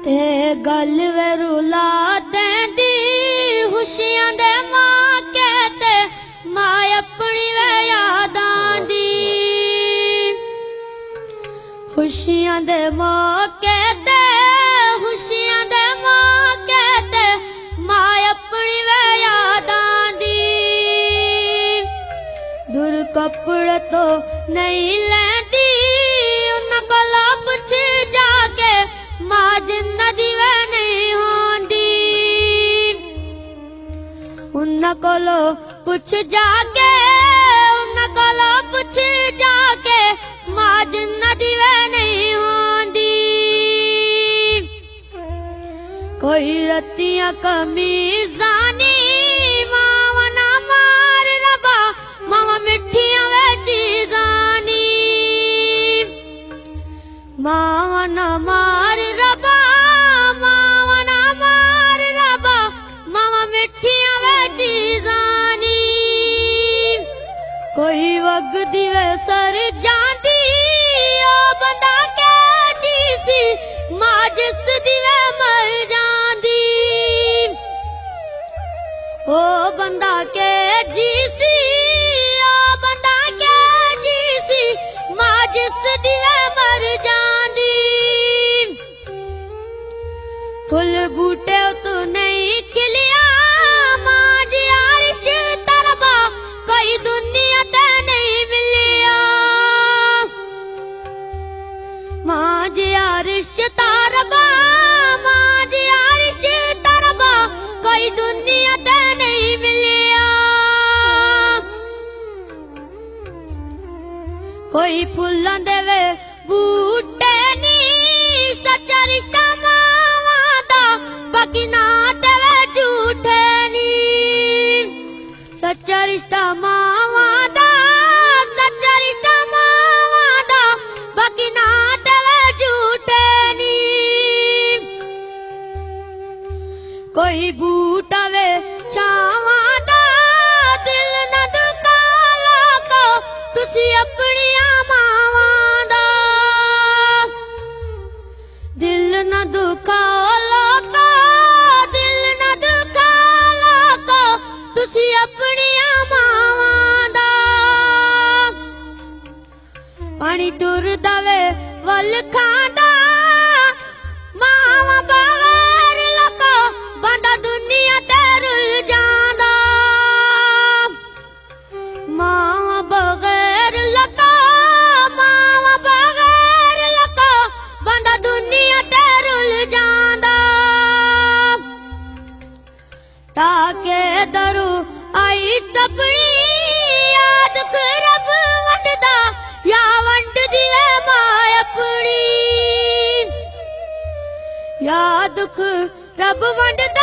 ए गल वे रुला देंदी खुशियां दे मौके ते मां अपनी वे यादां दी। खुशियां दे मौके ते खुशियां दे मौके ते मां अपनी वे यादां दी। दूर कपड़े तो नहीं लैंदी उन्हां कोलों पुछ जाके मां जिन्ना दी वे नहीं होंदी। उन्हां कोलों पुछ जाके उन्हां कोलों पुछ जाके मां जिन्ना दी वे नहीं होंदी। कोई रतियां कमीज़ां नी मावां ना मार रबा मावां मिठियां वे चीज़ां नी। मावां ना मार रबा मावां ना मार रबा मावां मिठियां वे चीज़ां नी। कोई वगदी वे सर जांदी ओ बंदा के जी सी मां जिस दी वे मर जांदी। ओ बंदा के जी सी ओ बंदा के जी सी मां जिस दी वे मर जांदी। फुल बूटे तो नहीं खिलिया मां जी आरिश तरबा कोई दुनिया ते नहीं मिलिया। मां जी आरिश तरबा मां जी आरिश तरबा कोई दुनिया ते नहीं मिलिया। कोई फुल्लां दे वे बूटे नी सच्चा रिश्ता मावां दा बाकी ना ते वे झूठे नी। सच्चा रिश्ता मावां दा सच्चा रिश्ता मावां दा बाकी ना ते वे झूठे नी। कोई बूटा वे छावां दा दिल न दुखा लोको तुसी अपनी मावां दा। दिल न दुखा लोको दिल न दुखा लोको तुसी अपनी मावां दा। पानी टुरदा वे वल खांदा मावां बगैर लोको बंदा दुनिया ते रुल जांदा। मावां बगैर लोको मावां बगैर लोको बंदा दुनिया ते रुल जांदा। ताके दरू आई सबनी याद रब वंडदा या वंड दी वे मां अपनी। या दुख रब वंडदा